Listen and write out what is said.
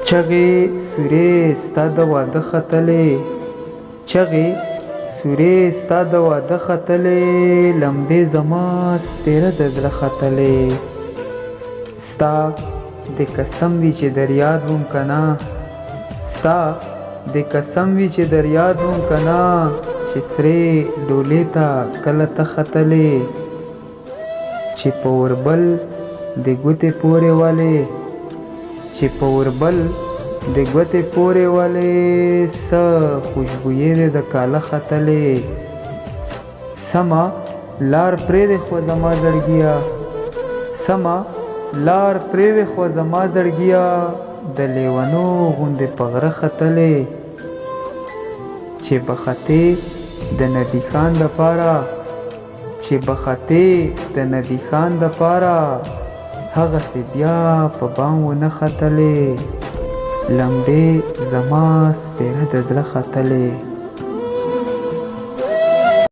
چغې سورې ستا د واده ختلې، چغې سورې ستا د واده ختلې، لمبې زما سپېره د زړه ختلې. ستا د قسم وي چې در یاد وم کنه، ستا د قسم وي چې در یاد وم کنه، چې سرې ډولې ته کله ته ختلې، چې په اوربل د ګوتې پورې ولې، چې په اوربل د ګوتې پورې ولې، څه خوشبویې دې د کاله ختلې. سمه لار پرېږدې خو زما زړګیه، سمه لار پرېږدې خو زما زړګیه، د لیونو غوندې په غره ختلې، چې بختې د ندي خان دپاره، چې بختې د ندي خان دپاره، هغسې بیا په بام ونه ختلې، لمبې زما سپېره د زړه ختلې.